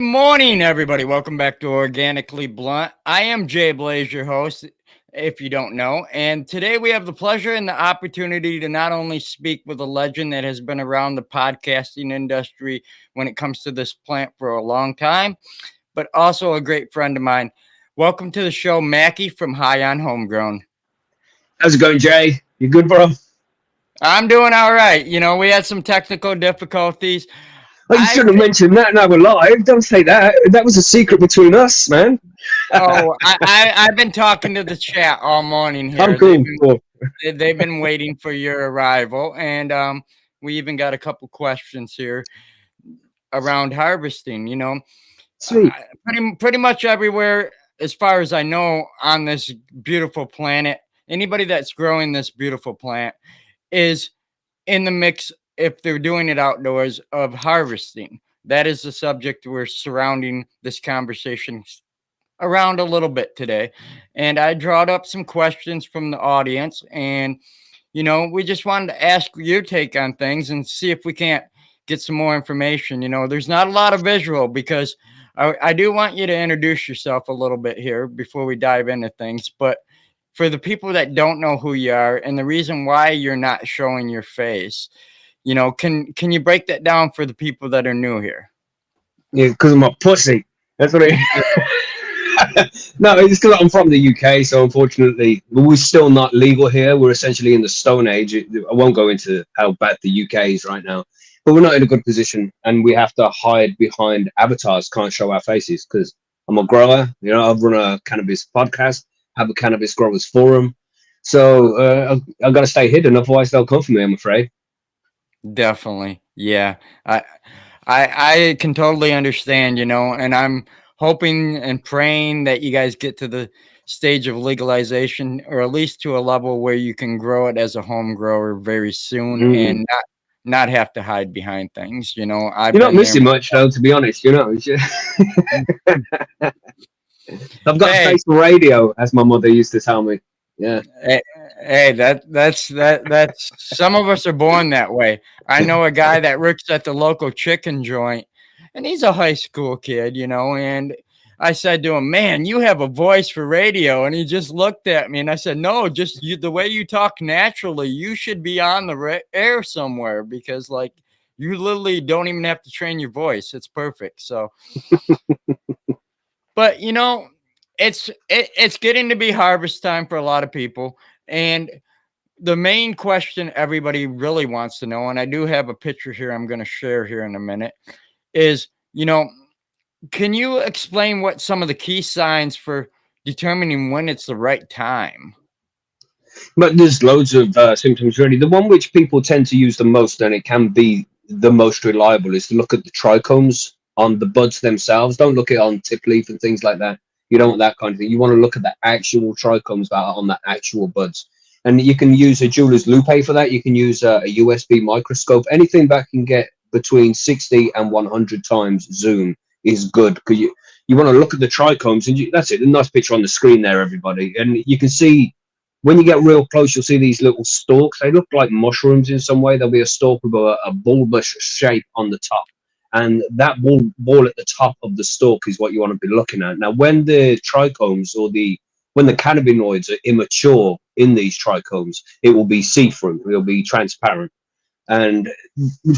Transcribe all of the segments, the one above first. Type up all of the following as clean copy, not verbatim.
Morning, everybody. Welcome back to Organically Blunt. I am Jay Blaze, your host, if you don't know. And today we have the pleasure and the opportunity to not only speak with a legend that has been around the podcasting industry when it comes to this plant for a long time, but also a great friend of mine. Welcome to the show, Macky from High on Homegrown. How's it going, Jay? You good, bro? I'm doing all right. We had some technical difficulties. Oh, you shouldn't have mentioned that now we're live. Don't say that. That was a secret between us, man. I've been talking to the chat all morning here. I'm cool. They've been waiting for your arrival, and we even got a couple questions here around harvesting. Sweet. Pretty much everywhere, as far as I know, on this beautiful planet, anybody that's growing this beautiful plant is in the mix, if they're doing it outdoors, of harvesting. That is the subject we're surrounding this conversation around a little bit today. And I drawed up some questions from the audience, and we just wanted to ask your take on things and see if we can't get some more information. There's not a lot of visual because I do want you to introduce yourself a little bit here before we dive into things. But for the people that don't know who you are and the reason why you're not showing your face, can you break that down for the people that are new here? Yeah, because I'm a pussy. That's what No, it's because I'm from the UK, so unfortunately, we're still not legal here. We're essentially in the Stone Age. I won't go into how bad the UK is right now, but we're not in a good position, and we have to hide behind avatars. Can't show our faces because I'm a grower. I've run a cannabis podcast, have a cannabis growers forum, so I've got to stay hidden. Otherwise, they'll come for me, I'm afraid. Definitely, yeah. I can totally understand, and I'm hoping and praying that you guys get to the stage of legalization, or at least to a level where you can grow it as a home grower very soon and not have to hide behind things. You're not missing much, though, to be honest. I've got a face for radio, as my mother used to tell me. Yeah. Hey, that's some of us are born that way. I know a guy that works at the local chicken joint, and he's a high school kid, and I said to him, "Man, you have a voice for radio." And he just looked at me, and I said, "No, just the way you talk naturally, you should be on the air somewhere, because like you literally don't even have to train your voice. It's perfect." So, but it's getting to be harvest time for a lot of people, and the main question everybody really wants to know, and I do have a picture here I'm going to share here in a minute, is, can you explain what some of the key signs for determining when it's the right time? But there's loads of symptoms, really. The one which people tend to use the most, and it can be the most reliable, is to look at the trichomes on the buds themselves. Don't look at it on tip leaf and things like that. You don't want that kind of thing. You want to look at the actual trichomes that are on the actual buds. And you can use a jeweler's lupe for that. You can use a USB microscope. Anything that can get between 60 and 100 times zoom is good, because you want to look at the trichomes, and that's it. A nice picture on the screen there, everybody. And you can see, when you get real close, you'll see these little stalks. They look like mushrooms in some way. There'll be a stalk with a bulbous shape on the top. And that ball at the top of the stalk is what you want to be looking at. Now, when the trichomes when the cannabinoids are immature in these trichomes, it will be see-through. It'll be transparent. And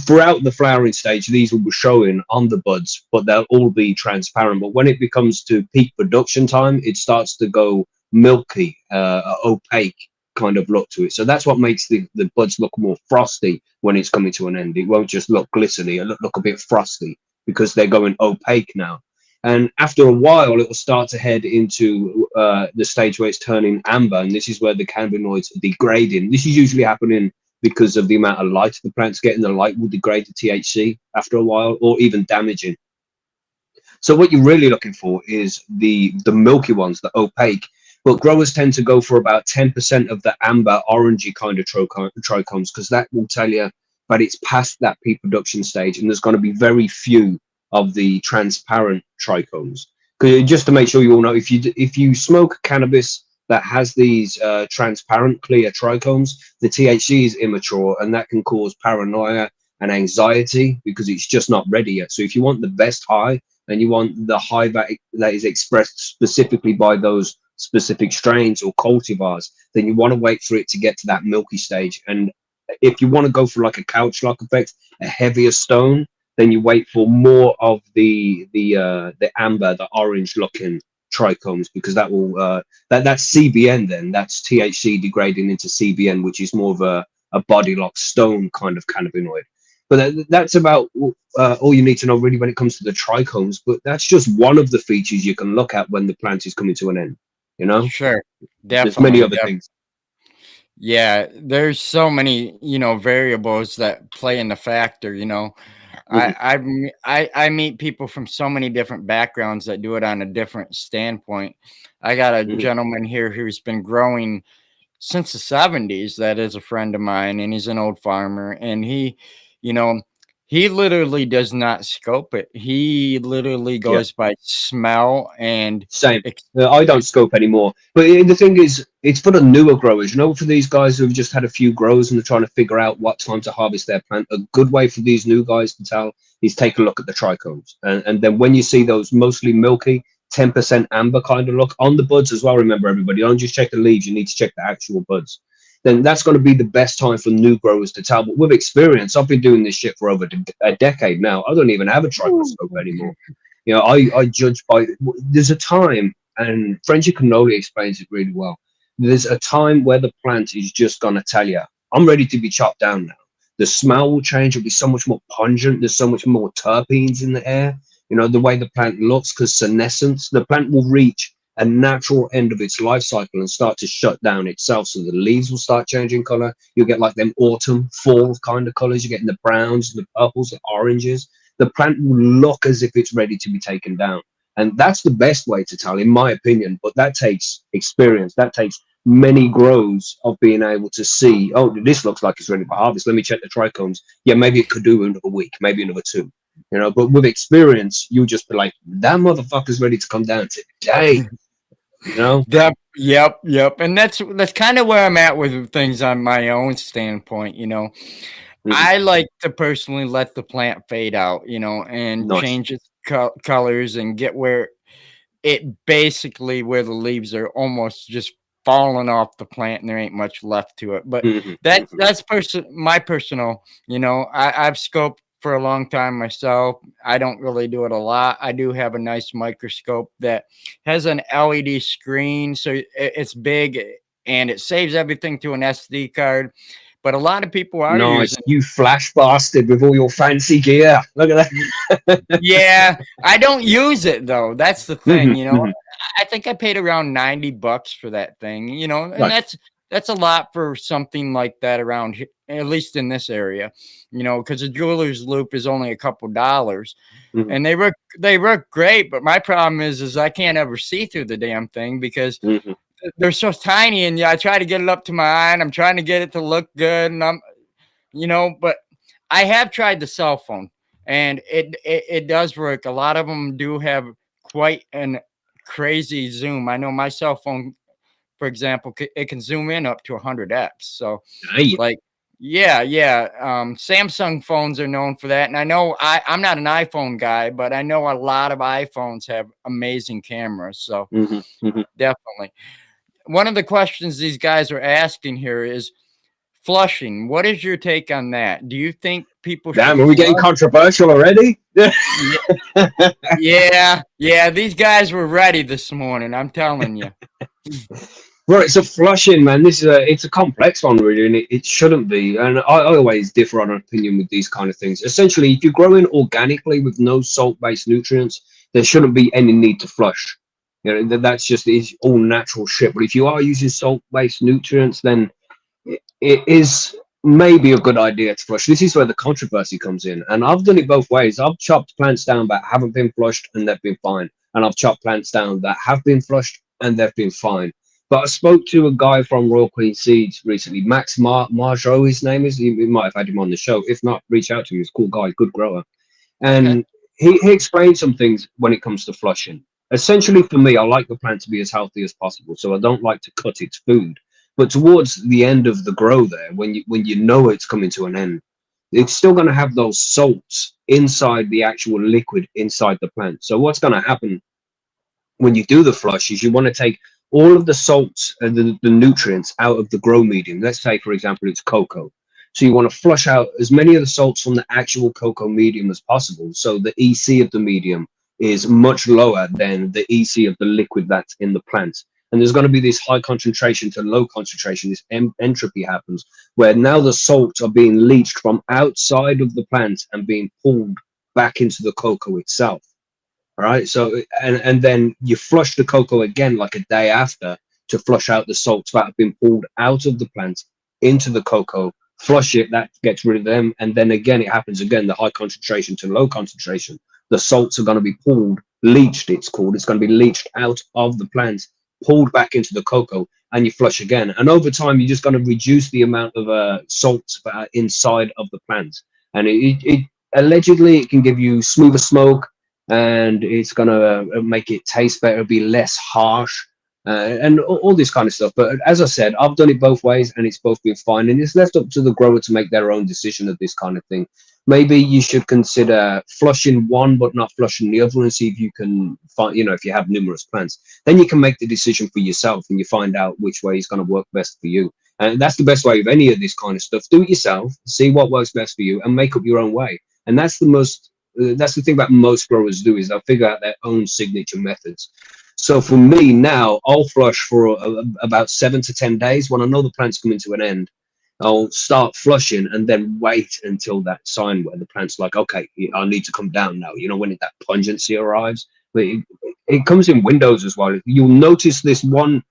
throughout the flowering stage, these will be showing on the buds, but they'll all be transparent. But when it becomes to peak production time, it starts to go milky, opaque kind of look to it. So that's what makes the buds look more frosty when it's coming to an end. It won't just look glistening, it'll look a bit frosty because they're going opaque now. And after a while, it will start to head into the stage where it's turning amber, and this is where the cannabinoids are degrading. This is usually happening because of the amount of light the plant's getting. The light will degrade the THC after a while, or even damaging. So what you're really looking for is the milky ones, the opaque. But growers tend to go for about 10% of the amber orangey kind of trichomes, because that will tell you that it's past that peak production stage, and there's going to be very few of the transparent trichomes. Because just to make sure you all know, if you smoke cannabis that has these transparent clear trichomes, the THC is immature, and that can cause paranoia and anxiety because it's just not ready yet. So if you want the best high, and you want the high that is expressed specifically by those specific strains or cultivars, then you want to wait for it to get to that milky stage. And if you want to go for like a couch lock effect, a heavier stone, then you wait for more of the amber, the orange looking trichomes, because that will that's CBN. Then that's THC degrading into CBN, which is more of a body lock stone kind of cannabinoid. But that's about all you need to know really when it comes to the trichomes. But that's just one of the features you can look at when the plant is coming to an end. You know, Sure. there's many Definitely. other things. Yeah, there's so many, variables that play in the factor, Hmm. I meet people from so many different backgrounds that do it on a different standpoint. I got a Hmm. gentleman here who's been growing since the 70s that is a friend of mine, and he's an old farmer, and you know he literally does not scope it. He literally Yeah. goes by smell and Same. ex- I don't scope anymore. But the thing is, it's for the newer growers. You know, for these guys who've just had a few grows and they're trying to figure out what time to harvest their plant, a good way for these new guys to tell is take a look at the trichomes. And then when you see those mostly milky, 10% amber kind of look on the buds as well, remember everybody, don't just check the leaves, you need to check the actual buds. Then that's going to be the best time for new growers to tell. But with experience, I've been doing this shit for over a decade now. I don't even have a trichoscope anymore. You know, I judge by, there's a time, and Frenchie Cannoli explains it really well. There's a time where the plant is just going to tell you, I'm ready to be chopped down now. The smell will change. It'll be so much more pungent. There's so much more terpenes in the air. You know, the way the plant looks, because senescence, the plant will reach a natural end of its life cycle and start to shut down itself. So the leaves will start changing color. You'll get like them autumn, fall kind of colors. You're getting the browns, the purples, the oranges. The plant will look as if it's ready to be taken down. And that's the best way to tell, in my opinion. But that takes experience. That takes many grows of being able to see, oh, this looks like it's ready for harvest. Let me check the trichomes. Yeah, maybe it could do another week, maybe another two. You know, but with experience, you'll just be like, that motherfucker's ready to come down today. You know? Yep. And that's kind of where I'm at with things on my own standpoint. Mhm. I like to personally let the plant fade out, and Nice. change its colors and get where it basically where the leaves are almost just falling off the plant and there ain't much left to it. But Hmm. Hmm. that's my personal, I've scoped for a long time myself. I don't really do it a lot. I do have a nice microscope that has an LED screen, so it's big and it saves everything to an SD card. But a lot of people are Nice. using. You flash bastard with all your fancy gear. Look at that. Yeah, I don't use it though. That's the Hmm. thing. Hmm. I think I paid around $90 for that thing, and Right. that's a lot for something like that around here, at least in this area, because a jeweler's loop is only a couple dollars, Hmm. and they work great. But my problem is I can't ever see through the damn thing because Hmm. they're so tiny, and yeah, I try to get it up to my eye, and I'm trying to get it to look good, and but I have tried the cell phone, and it does work. A lot of them do have quite an crazy zoom. I know my cell phone, for example, it can zoom in up to 100x. So, Hey. like, yeah. Samsung phones are known for that, and I know I'm not an iPhone guy, but I know a lot of iPhones have amazing cameras. So, Hmm. Hmm. definitely. One of the questions these guys are asking here is flushing. What is your take on that? Do you think people should Damn, are we getting flush? controversial already? Ye- Yeah. These guys were ready this morning. I'm telling you. Right, so flushing, man, this is it's a complex one, really, and it shouldn't be. And I always differ on an opinion with these kind of things. Essentially, if you're growing organically with no salt-based nutrients, there shouldn't be any need to flush. You know, that's just it's all natural shit. But if you are using salt-based nutrients, then it is maybe a good idea to flush. This is where the controversy comes in, and I've done it both ways. I've chopped plants down that haven't been flushed, and they've been fine, and I've chopped plants down that have been flushed, and they've been fine. But I spoke to a guy from Royal Queen Seeds recently, Max Margeau, his name is. You might have had him on the show. If not, reach out to him. He's a cool guy, good grower. Okay. And he explained some things when it comes to flushing. Essentially, for me, I like the plant to be as healthy as possible, so I don't like to cut its food. But towards the end of the grow, there, when you know it's coming to an end, it's still going to have those salts inside the actual liquid inside the plant. So what's going to happen when you do the flush is you want to take all of the salts and the nutrients out of the grow medium. Let's say, for example, it's cocoa. So you want to flush out as many of the salts from the actual cocoa medium as possible. So the EC of the medium is much lower than the EC of the liquid that's in the plant. And there's going to be this high concentration to low concentration. This entropy happens where now the salts are being leached from outside of the plant and being pulled back into the cocoa itself. All right. So and then you flush the cocoa again like a day after to flush out the salts that have been pulled out of the plant into the cocoa. Flush it, that gets rid of them, and then again it happens again, the high concentration to low concentration. The salts are going to be pulled, leached, it's called. It's going to be leached out of the plant, pulled back into the cocoa, and you flush again. And over time, you're just going to reduce the amount of salts that are inside of the plant. And it allegedly it can give you smoother smoke, and it's going to make it taste better, be less harsh, and all this kind of stuff. But as I said, I've done it both ways, and it's both been fine. And it's left up to the grower to make their own decision of this kind of thing. Maybe you should consider flushing one, but not flushing the other, and see if you can find, if you have numerous plants, then you can make the decision for yourself, and you find out which way is going to work best for you. And that's the best way of any of this kind of stuff. Do it yourself, see what works best for you, and make up your own way. And that's the thing about most growers do, is they'll figure out their own signature methods. So for me now, I'll flush for about 7 to 10 days. When I know the plant's coming to an end, I'll start flushing and then wait until that sign where the plant's like, okay, I need to come down now. When that pungency arrives. But it comes in windows as well. You'll notice this one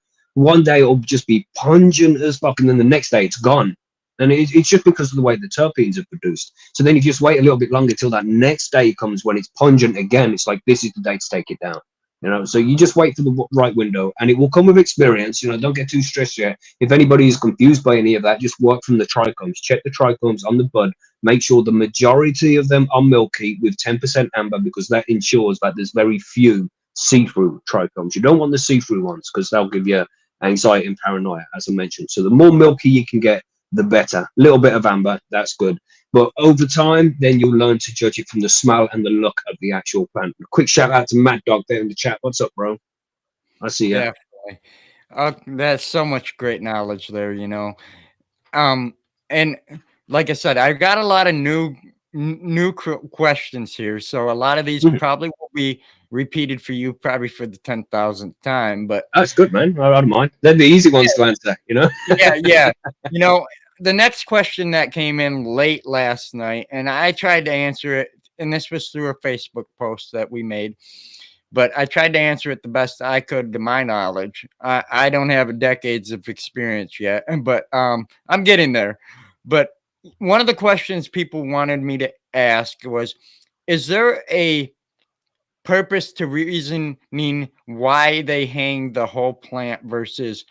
day it'll just be pungent as fuck, and then the next day it's gone. And it's just because of the way the terpenes are produced. So then if you just wait a little bit longer till that next day comes when it's pungent again, it's like, this is the day to take it down. So you just wait for the right window, and it will come with experience. Don't get too stressed yet. If anybody is confused by any of that, just work from the trichomes. Check the trichomes on the bud. Make sure the majority of them are milky with 10% amber, because that ensures that there's very few see-through trichomes. You don't want the see-through ones, because they'll give you anxiety and paranoia, as I mentioned. So the more milky you can get, the better. Little bit of amber, that's good. But over time, then you'll learn to judge it from the smell and the look of the actual plant. A quick shout out to Mad Dog there in the chat. What's up, bro? I see you. Definitely. That's so much great knowledge there, and like I said, I've got a lot of new questions here, so a lot of these probably will be repeated for you, probably for the 10,000th time. But that's good, man. I don't mind. They're the easy ones to answer, Yeah. The next question that came in late last night, and I tried to answer it, and this was through a Facebook post that we made, but I tried to answer it the best I could to my knowledge. I don't have decades of experience yet, but I'm getting there. But one of the questions people wanted me to ask was, is there a purpose to reasoning why they hang the whole plant versus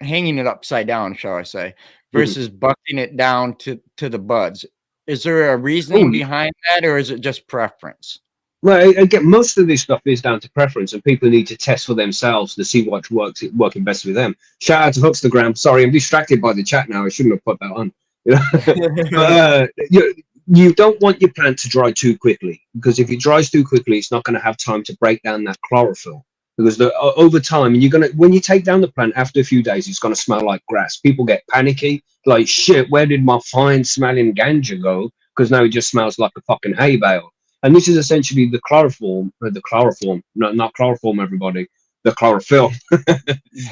hanging it upside down, shall I say, versus bucking it down to the buds? Is there a reasoning behind that, or is it just preference? Well, again, most of this stuff is down to preference, and people need to test for themselves to see what working best with them. Shout out to Hookstagram. Sorry, I'm distracted by the chat now. I shouldn't have put that on. But, you don't want your plant to dry too quickly, because if it dries too quickly, it's not going to have time to break down that chlorophyll. Because over time, when you take down the plant after a few days, it's going to smell like grass. People get panicky, like, shit, where did my fine smelling ganja go? Because now it just smells like a fucking hay bale. And this is essentially the chloroform, not chloroform, everybody, the chlorophyll.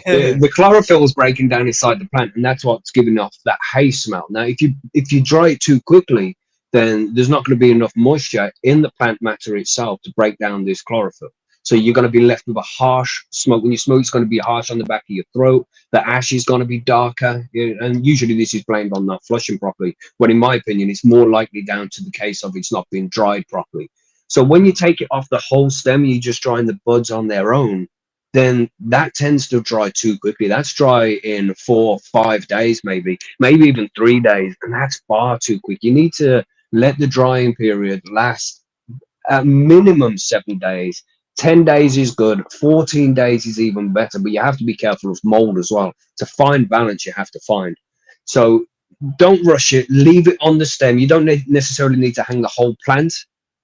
the chlorophyll is breaking down inside the plant, and that's what's giving off that hay smell. Now, if you dry it too quickly, then there's not going to be enough moisture in the plant matter itself to break down this chlorophyll. So you're going to be left with a harsh smoke. When you smoke, it's going to be harsh on the back of your throat. The ash is going to be darker. And usually this is blamed on not flushing properly. But in my opinion, it's more likely down to the case of it's not being dried properly. So when you take it off the whole stem, you're just drying the buds on their own, then that tends to dry too quickly. That's dry in 4 or 5 days, maybe even 3 days. And that's far too quick. You need to let the drying period last at minimum 7 days. 10 days is good. 14 days is even better, but you have to be careful of mold as well. To find balance, you have to find. So don't rush it. Leave it on the stem. You don't necessarily need to hang the whole plant,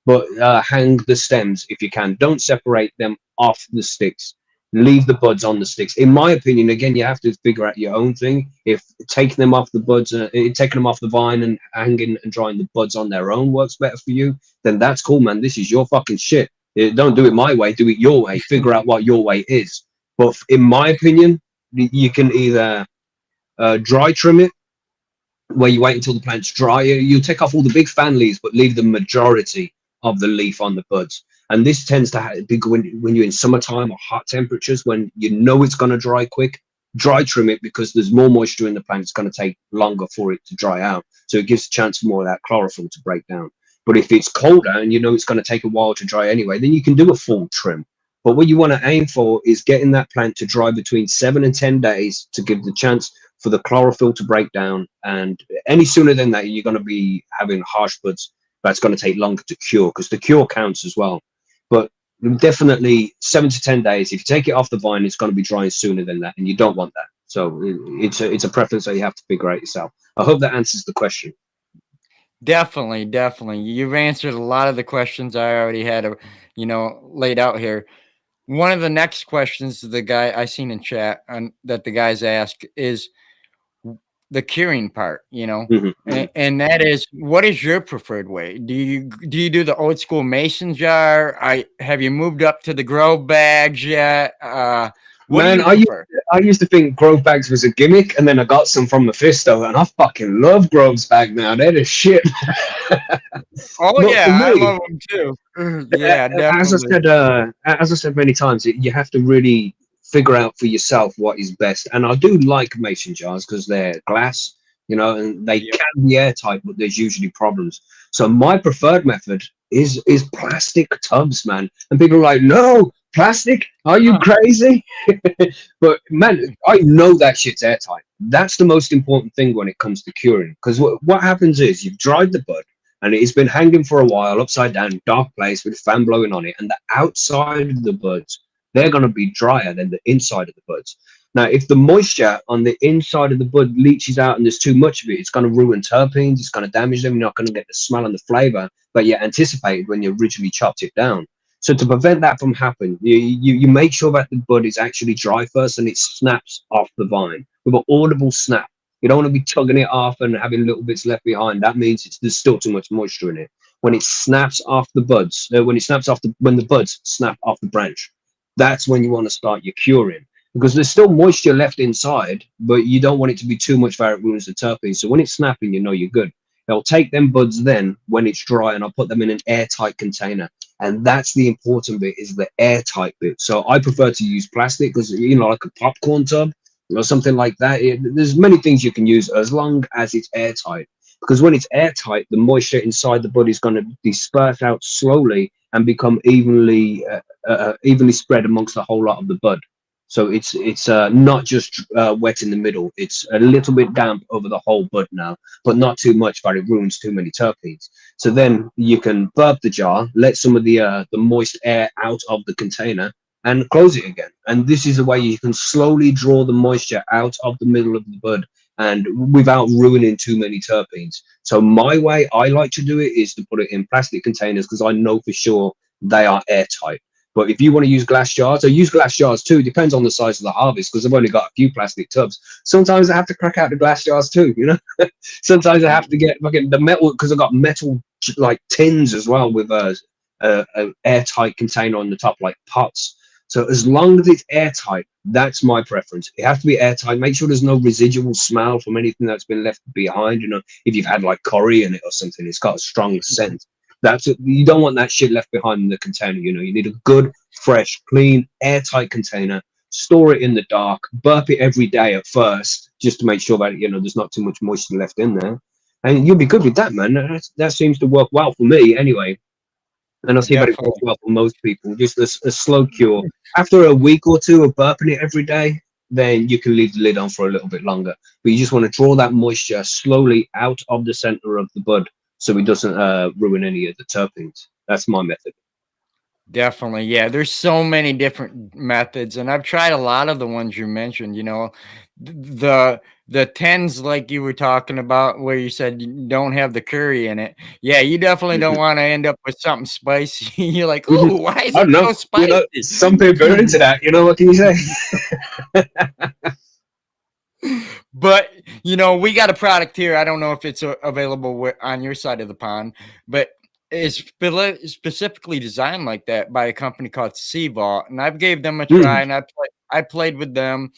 but hang the stems if you can. Don't separate them off the sticks. Leave the buds on the sticks. In my opinion, again, you have to figure out your own thing. If taking them off the buds, taking them off the vine and hanging and drying the buds on their own works better for you, then that's cool, man. This is your fucking shit. Don't do it my way. Do it your way. Figure out what your way is. But in my opinion, you can either dry trim it, where you wait until the plant's dry. You take off all the big fan leaves, but leave the majority of the leaf on the buds. And this tends to be when you're in summertime or hot temperatures, when you know it's going to dry quick. Dry trim it because there's more moisture in the plant. It's going to take longer for it to dry out, so it gives a chance for more of that chlorophyll to break down. But if it's colder and you know it's going to take a while to dry anyway, then you can do a full trim. But what you want to aim for is getting that plant to dry between 7 and 10 days to give the chance for the chlorophyll to break down. And any sooner than that, you're going to be having harsh buds. That's going to take longer to cure, because the cure counts as well. But definitely 7 to 10 days. If you take it off the vine, it's going to be drying sooner than that, and you don't want that. So it's a preference that you have to figure out yourself. I hope that answers the question. Definitely, definitely. You've answered a lot of the questions I already had, laid out here. One of the next questions the guy I seen in chat that the guys ask is the curing part, and that is, what is your preferred way? Do you do the old school mason jar? Have you moved up to the grow bags yet? What do you prefer? I used to think Grove bags was a gimmick, and then I got some from Mephisto, and I fucking love Grove's bag now. They're the shit. Oh But yeah, for I me, love them too. Yeah, definitely. As I said many times, you have to really figure out for yourself what is best. And I do like mason jars because they're glass, and they Yep. can be airtight, but there's usually problems. So my preferred method is plastic tubs, man. And people are like, no, plastic? Are you crazy? But man, I know that shit's airtight. That's the most important thing when it comes to curing. Because what happens is you've dried the bud and it's been hanging for a while upside down, dark place with a fan blowing on it, and the outside of the buds, they're going to be drier than the inside of the buds. Now, if the moisture on the inside of the bud leaches out and there's too much of it, it's going to ruin terpenes, it's going to damage them. You're not going to get the smell and the flavor that you anticipated when you originally chopped it down. So to prevent that from happening, you make sure that the bud is actually dry first and it snaps off the vine with an audible snap. You don't want to be tugging it off and having little bits left behind. That means there's still too much moisture in it. When it snaps off the buds, when the buds snap off the branch, that's when you want to start your curing, because there's still moisture left inside, but you don't want it to be too much where it ruins the terpenes. So when it's snapping, you know you're good. I'll take them buds then when it's dry and I'll put them in an airtight container. And that's the important bit, is the airtight bit. So I prefer to use plastic because, like a popcorn tub or something like that. There's many things you can use as long as it's airtight. Because when it's airtight, the moisture inside the bud is going to disperse out slowly and become evenly spread amongst the whole lot of the bud. So it's not just wet in the middle. It's a little bit damp over the whole bud now, but not too much that it ruins too many terpenes. So then you can burp the jar, let some of the moist air out of the container, and close it again. And this is a way you can slowly draw the moisture out of the middle of the bud and without ruining too many terpenes. So my way I like to do it is to put it in plastic containers, because I know for sure they are airtight. But if you want to use glass jars, or use glass jars too, depends on the size of the harvest, because I've only got a few plastic tubs. Sometimes I have to crack out the glass jars too, Sometimes I have to get fucking the metal, because I've got metal like tins as well with a airtight container on the top, like pots. So as long as it's airtight, that's my preference. It has to be airtight. Make sure there's no residual smell from anything that's been left behind. If you've had like curry in it or something, it's got a strong scent. You don't want that shit left behind in the container. You need a good, fresh, clean, airtight container. Store it in the dark. Burp it every day at first, just to make sure that there's not too much moisture left in there, and you'll be good with that, man. That seems to work well for me, anyway. And I see that it works well for most people. Just a slow cure. After a week or two of burping it every day, then you can leave the lid on for a little bit longer. But you just want to draw that moisture slowly out of the center of the bud, so it doesn't ruin any of the terpenes. That's my method. Definitely. Yeah, there's so many different methods, and I've tried a lot of the ones you mentioned, the tens like you were talking about where you said you don't have the curry in it. Yeah, you definitely don't Mhm. want to end up with something spicy. You're like, Mhm. "Ooh, why is I it don't know. so spicy?" Some people are into that. What can you say? But we got a product here. I don't know if it's available on your side of the pond, but it's specifically designed like that by a company called Sea Vault, and I've gave them a try, Mhm. and I played with them,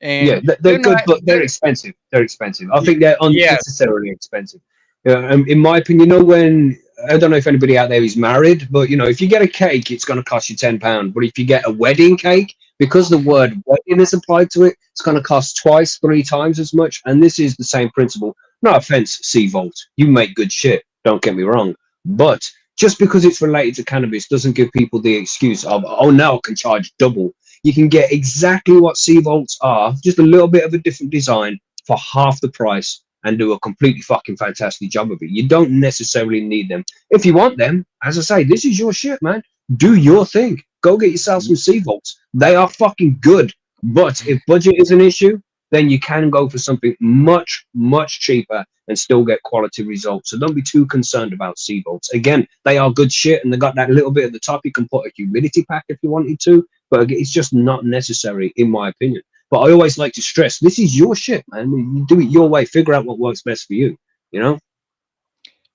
Yeah, and they're they're not. good, but they're expensive. They're expensive. I Y- think they're yeah, unnecessarily expensive. Yeah, in my opinion, when I don't know if anybody out there is married, but if you get a cake, it's going to cost you £10. But if you get a wedding cake, because the word wedding is applied to it, it's going to cost twice, three times as much. And this is the same principle. No offense, Sea Vault, you make good shit. Don't get me wrong, but just because it's related to cannabis doesn't give people the excuse of, oh, now I can charge double. You can get exactly what Sea Vaults are, just a little bit of a different design for half the price and do a completely fucking fantastic job of it. You don't necessarily need them. If you want them, as I say, this is your shit, man. Do your thing. Go get yourself some Sea Vaults. They are fucking good. But if budget is an issue, then you can go for something much, much cheaper and still get quality results. So don't be too concerned about Sea Vaults. Again, they are good shit and they got that little bit at the top. You can put a humidity pack if you wanted to, but it's just not necessary, in my opinion. But I always like to stress, this is your shit, man. You do it your way. Figure out what works best for you. You know?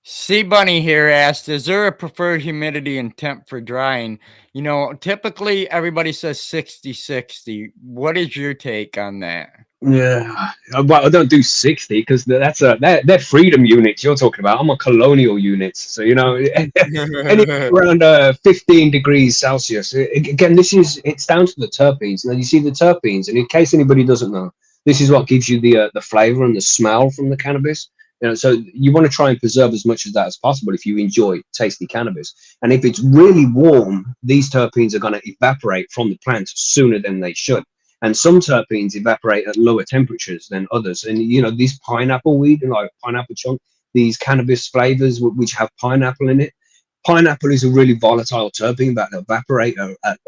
Sea Bunny here asked, is there a preferred humidity and temp for drying? Typically everybody says 60-60. What is your take on that? Yeah, well, I don't do 60 because they're freedom units you're talking about. I'm a colonial units, so anything around 15 degrees Celsius. Again, it's down to the terpenes. Now you see the terpenes, and in case anybody doesn't know, this is what gives you the flavor and the smell from the cannabis. So you want to try and preserve as much of that as possible if you enjoy tasty cannabis. And if it's really warm, these terpenes are going to evaporate from the plant sooner than they should, and some terpenes evaporate at lower temperatures than others. And these pineapple weed, like pineapple chunk, these cannabis flavors which have pineapple in it. Pineapple is a really volatile terpene that evaporate at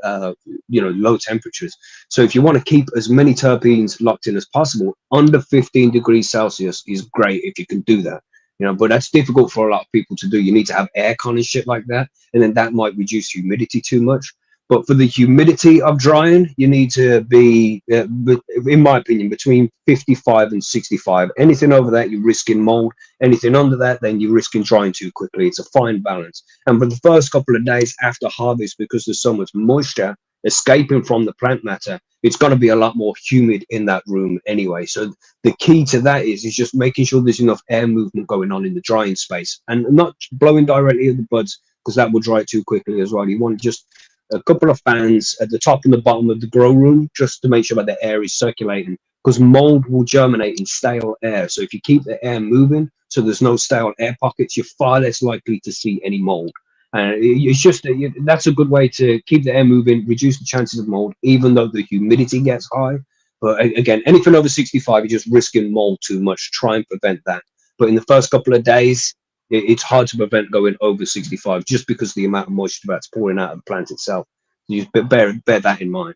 low temperatures. So if you want to keep as many terpenes locked in as possible, under 15 degrees Celsius is great if you can do that. But that's difficult for a lot of people to do. You need to have aircon and shit like that, and then that might reduce humidity too much. But for the humidity of drying, you need to be, in my opinion, between 55 and 65. Anything over that, you're risking mold. Anything under that, then you're risking drying too quickly. It's a fine balance. And for the first couple of days after harvest, because there's so much moisture escaping from the plant matter, it's going to be a lot more humid in that room anyway. So the key to that is just making sure there's enough air movement going on in the drying space and not blowing directly at the buds, because that will dry it too quickly as well. You want just a couple of fans at the top and the bottom of the grow room just to make sure that the air is circulating, because mold will germinate in stale air. So if you keep the air moving so there's no stale air pockets, you're far less likely to see any mold. It's just that's a good way to keep the air moving, reduce the chances of mold, even though the humidity gets high. But again, anything over 65, you're just risking mold too much. Try and prevent that. But in the first couple of days, it's hard to prevent going over 65 just because of the amount of moisture that's pouring out of the plant itself. You bear that in mind.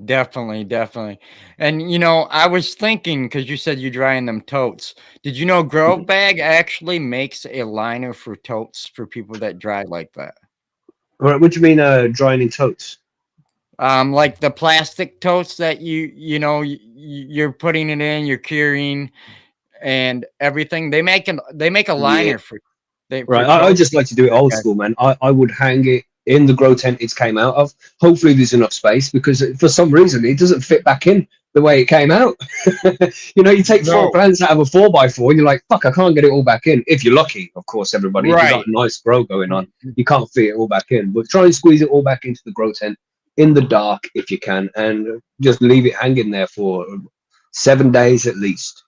Definitely, definitely. And I was thinking, because you said you're drying them totes. Did you know Grove Mhm. Bag actually makes a liner for totes for people that dry like that? All right, what do you mean drying in totes? Like the plastic totes that you're putting it in, you're curing and everything. They make a Yeah. liner for Right, I totes. just like to do it old school, man. I would hang it in the grow tent it came out of. Hopefully, there's enough space because for some reason it doesn't fit back in the way it came out. You take four No, plants out of a 4x4 and you're like, fuck, I can't get it all back in. If you're lucky, of course, everybody. If you got right. a nice grow going on, you can't fit it all back in. But try and squeeze it all back into the grow tent in the dark if you can, and just leave it hanging there for 7 days at least.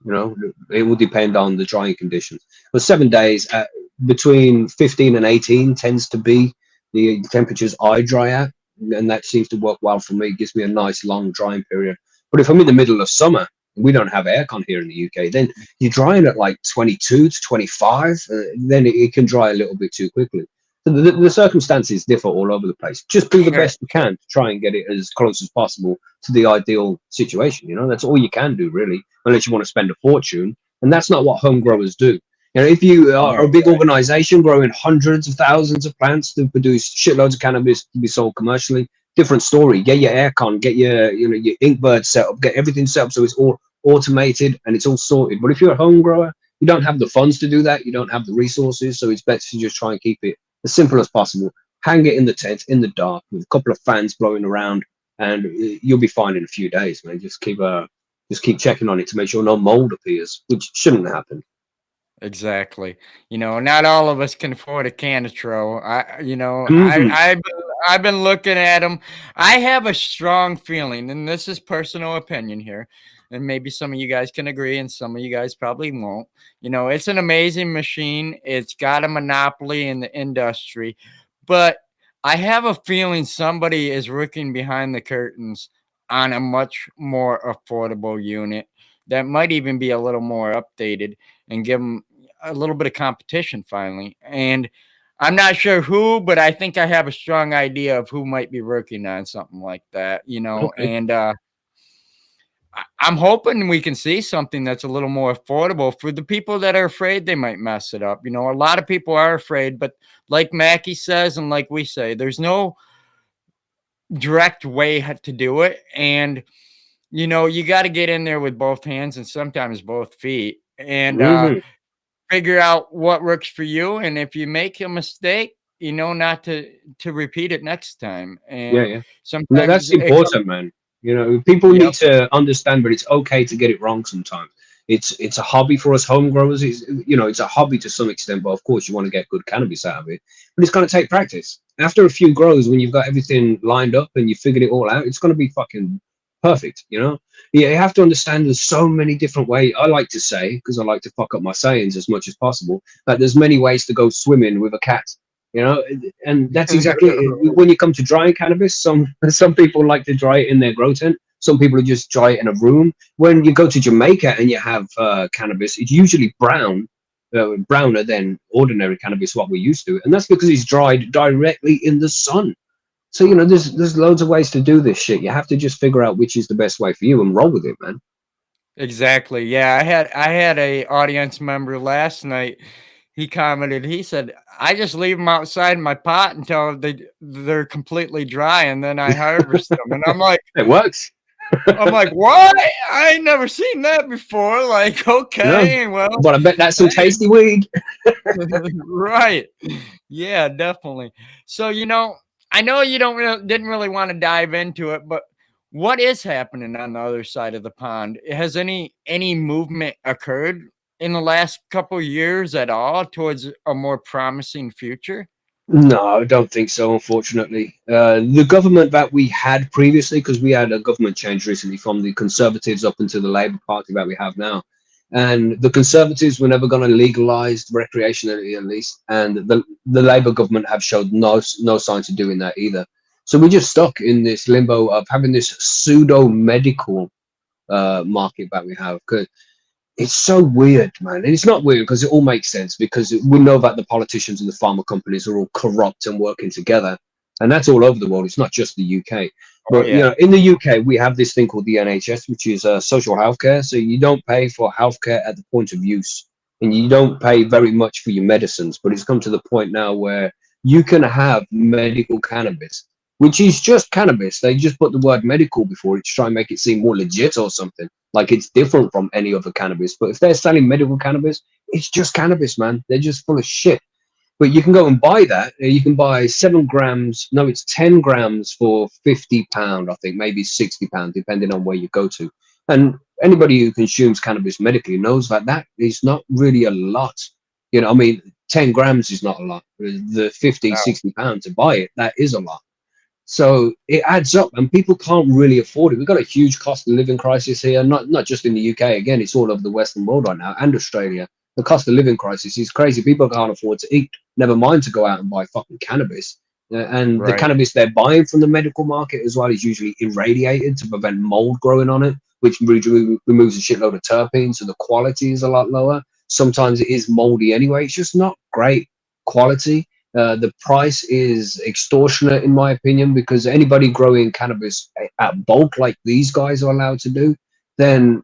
It will depend on the drying conditions. But 7 days between 15 and 18 tends to be the temperatures I dry at, and that seems to work well for me. It gives me a nice long drying period. But if I'm in the middle of summer, we don't have aircon here in the UK, then you're drying at like 22 to 25, then it can dry a little bit too quickly. So the circumstances differ all over the place. Just do the Sure. best you can to try and get it as close as possible to the ideal situation. You know, that's all you can do really, unless you want to spend a fortune. And that's not what home growers do. You know, if you are Right, a big organization growing hundreds of thousands of plants to produce shitloads of cannabis to be sold commercially, different story. Get your aircon, get your your inkbird set up, get everything set up so it's all automated and it's all sorted. But if you're a home grower, you don't have the funds to do that. You don't have the resources, so it's better to just try and keep it as simple as possible. Hang it in the tent in the dark with a couple of fans blowing around, and you'll be fine in a few days, man. Just keep checking on it to make sure no mold appears, which shouldn't happen. exactly. Not all of us can afford a Canistro. Hmm. I've been looking at them. I have a strong feeling, and this is personal opinion here, and maybe some of you guys can agree, and some of you guys probably won't. It's an amazing machine. It's got a monopoly in the industry, but I have a feeling somebody is looking behind the curtains on a much more affordable unit that might even be a little more updated and give them a little bit of competition finally. And I'm not sure who, but I think I have a strong idea of who might be working on something like that, Okay. and I'm hoping we can see something that's a little more affordable for the people that are afraid they might mess it up. A lot of people are afraid, but like Macky says, and like we say, there's no direct way to do it. And, you got to get in there with both hands and sometimes both feet and Hmm. figure out what works for you. And if you make a mistake, not to repeat it next time. Yeah, And yeah. No, sometimes that's it comes, important, man. You know, people yep, need to understand, but it's okay to get it wrong sometimes. It's a hobby for us home growers. It's a hobby to some extent, but of course you want to get good cannabis out of it. But it's going to take practice. After a few grows, when you've got everything lined up and you figured it all out, it's going to be fucking perfect. Yeah, you have to understand there's so many different ways. I like to say, because I like to fuck up my sayings as much as possible, that there's many ways to go swimming with a cat. And that's exactly it. When you come to drying cannabis, some people like to dry it in their grow tent. Some people just dry it in a room. When you go to Jamaica and you have cannabis, it's usually browner than ordinary cannabis, what we're used to, and that's because it's dried directly in the sun. So there's loads of ways to do this shit. You have to just figure out which is the best way for you and roll with it, man. exactly. Yeah, I had a audience member last night. He commented. He said, "I just leave them outside in my pot until they're completely dry, and then I harvest them." And It works. I'm like, "What? I ain't never seen that before." Like, No, okay, well, but I bet that's some hey. tasty weed. Right. Yeah, definitely. So, I know you didn't really want to dive into it, but what is happening on the other side of the pond? Has any movement occurred in the last couple years at all towards a more promising future? No, I don't think so, unfortunately. The government that we had previously, because we had a government change recently from the Conservatives up into the Labour Party that we have now. And the Conservatives were never going to legalize recreationally, at least. And the Labour government have showed no signs of doing that either. So we're just stuck in this limbo of having this pseudo medical market that we have. 'Cause it's so weird, man. And it's not weird because it all makes sense because we know that the politicians and the pharma companies are all corrupt and working together. And that's all over the world. It's not just the UK. Oh But, yeah. in the UK, we have this thing called the NHS, which is social healthcare. So you don't pay for healthcare at the point of use and you don't pay very much for your medicines. But it's come to the point now where you can have medical cannabis, which is just cannabis. They just put the word medical before it to try and make it seem more legit or something like it's different from any other cannabis. But if they're selling medical cannabis, it's just cannabis, man. They're just full of shit. But you can go and buy that. You can buy 7 grams. No, it's 10 grams for £50, I think, maybe £60, depending on where you go to. And anybody who consumes cannabis medically knows that that is not really a lot. I mean, 10 grams is not a lot. The 50, Wow. £60 to buy it, that is a lot. So it adds up, and people can't really afford it. We've got a huge cost of living crisis here, not just in the UK. Again, it's all over the Western world right now, and Australia. The cost of living crisis is crazy. People can't afford to eat, never mind to go out and buy fucking cannabis. And the Right. cannabis they're buying from the medical market as well is usually irradiated to prevent mold growing on it, which removes a shitload of terpenes, so the quality is a lot lower. Sometimes it is moldy anyway. It's just not great quality. The price is extortionate, in my opinion, because anybody growing cannabis at bulk like these guys are allowed to do, then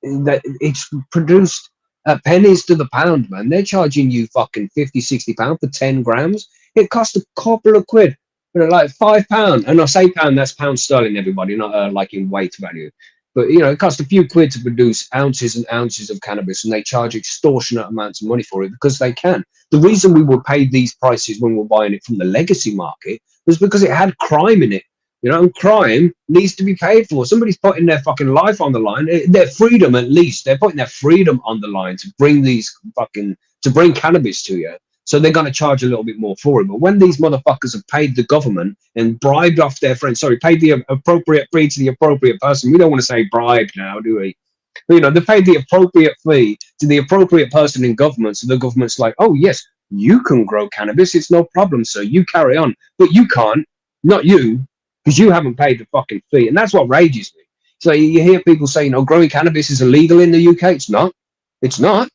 that it's produced at pennies to the pound, man. They're charging you fucking 50, 60 pound for 10 grams. It costs a couple of quid, like £5. And I say pound, that's pound sterling, everybody, not like in weight value. But it costs a few quid to produce ounces and ounces of cannabis, and they charge extortionate amounts of money for it because they can. The reason we were paid these prices when we were buying it from the legacy market was because it had crime in it. And crime needs to be paid for. Somebody's putting their fucking life on the line, their freedom at least. They're putting their freedom on the line to bring cannabis to you. So they're going to charge a little bit more for it. But when these motherfuckers have paid the government and bribed off their friends, paid the appropriate fee to the appropriate person. We don't want to say bribe now, do we? But, they paid the appropriate fee to the appropriate person in government. So the government's like, oh, yes, you can grow cannabis. It's no problem, sir. You carry on. But you can't. Not you. Because you haven't paid the fucking fee. And that's what rages me. So you hear people say, growing cannabis is illegal in the UK. It's not. It's not.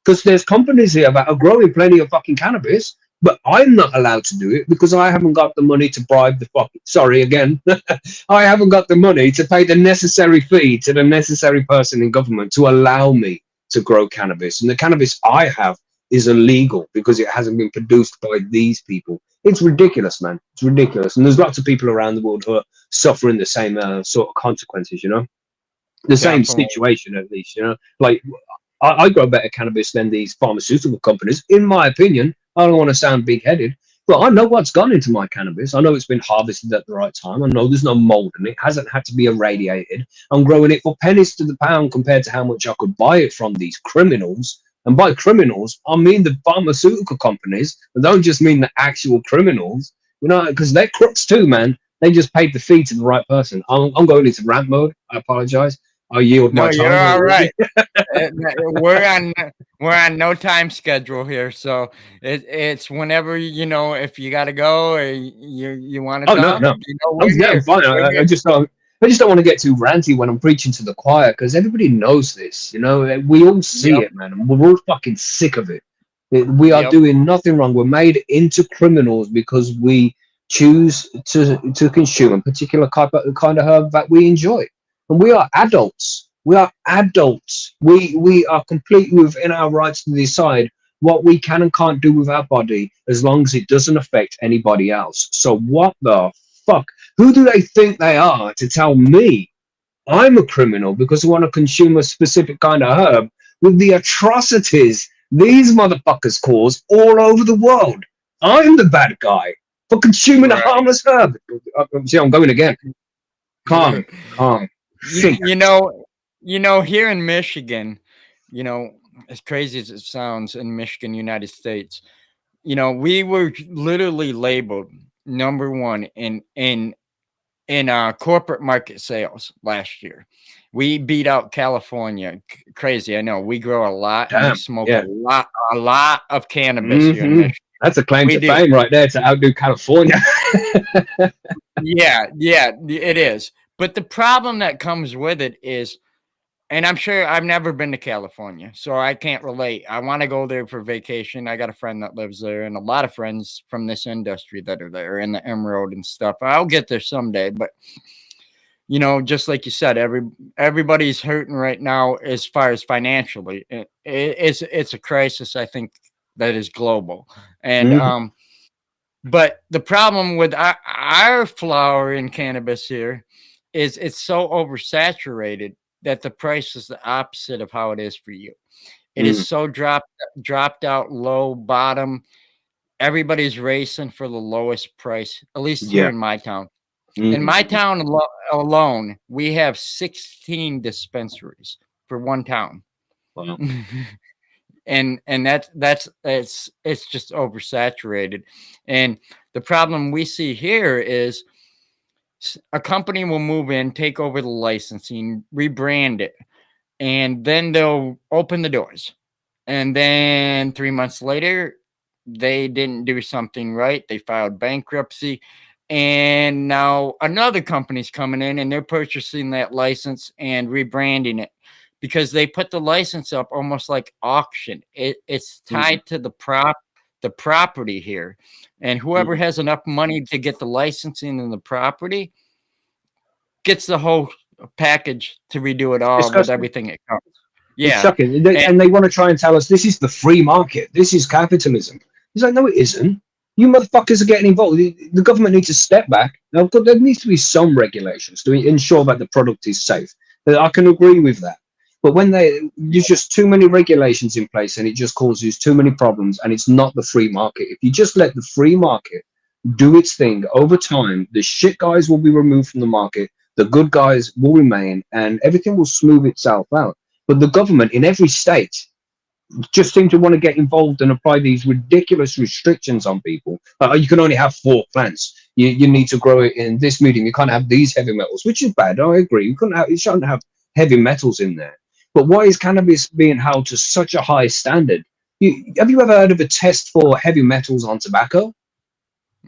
Because there's companies here that are growing plenty of fucking cannabis, but I'm not allowed to do it because I haven't got the money to bribe the fucking... Sorry, again. I haven't got the money to pay the necessary fee to the necessary person in government to allow me to grow cannabis. And the cannabis I have is illegal because it hasn't been produced by these people. It's ridiculous, man. It's ridiculous. And there's lots of people around the world who are suffering the same sort of consequences, the same situation, at least, like I grow better cannabis than these pharmaceutical companies, in my opinion. I don't want to sound big-headed, but I know what's gone into my cannabis. I know it's been harvested at the right time. I know there's no mold in it. It hasn't had to be irradiated. I'm growing it for pennies to the pound compared to how much I could buy it from these criminals. And by criminals, I mean the pharmaceutical companies. I don't just mean the actual criminals, because they're crooks too, man. They just paid the fee to the right person. I'm going into rant mode. I apologize. I yield my time. No, you're all right. we're on no time schedule here, so it's whenever if you got to go or you want to talk. No. I'm fine. I just don't want to get too ranty when I'm preaching to the choir because everybody knows this. We all see it, man. And we're all fucking sick of it. We are doing nothing wrong. We're made into criminals because we choose to consume a particular kind of herb that we enjoy. And we are adults. We are adults. We are completely within our rights to decide what we can and can't do with our body as long as it doesn't affect anybody else. So what the fuck? Who do they think they are to tell me I'm a criminal because I want to consume a specific kind of herb with the atrocities these motherfuckers cause all over the world? I'm the bad guy for consuming a harmless herb. See, I'm going again. Calm. Here in Michigan, as crazy as it sounds, in Michigan, United States, we were literally labeled number one in corporate market sales last year. We beat out California. Crazy, I know. We grow a lot. Damn, we smoke a lot of cannabis here in Michigan. That's a claim to fame right there, to outdo California. Yeah, it is. But the problem that comes with it is, and I'm sure I've never been to California, so I can't relate. I want to go there for vacation. I got a friend that lives there and a lot of friends from this industry that are there in the Emerald and stuff. I'll get there someday, but just like you said, everybody's hurting right now as far as financially. It's a crisis, I think, that is global. And but the problem with our flower in cannabis here is it's so oversaturated that the price is the opposite of how it is for you. It is so dropped out low bottom. Everybody's racing for the lowest price, at least here in my town. In my town alone, we have 16 dispensaries for one town. Wow. and it's just oversaturated. And the problem we see here is a company will move in, take over the licensing, rebrand it, and then they'll open the doors. And then 3 months later, they didn't do something right. They filed bankruptcy. And now another company's coming in and they're purchasing that license and rebranding it because they put the license up almost like auction. It's tied to the the property here. And whoever Mhm. has enough money to get the licensing and the property gets the whole package to redo it all with Disgusting. everything it comes. It's Yeah. shocking. And And they want to try and tell us this is the free market. This is capitalism. It's like, no, it isn't. You motherfuckers are getting involved. The government needs to step back. Now, there needs to be some regulations to ensure that the product is safe. I can agree with that. But when there's just too many regulations in place and it just causes too many problems and it's not the free market. If you just let the free market do its thing over time, the shit guys will be removed from the market, the good guys will remain, and everything will smooth itself out. But the government in every state just seem to want to get involved and apply these ridiculous restrictions on people. You can only have 4 plants. You need to grow it in this medium. You can't have these heavy metals, which is bad. I agree. You shouldn't have heavy metals in there. But why is cannabis being held to such a high standard? Have you ever heard of a test for heavy metals on tobacco?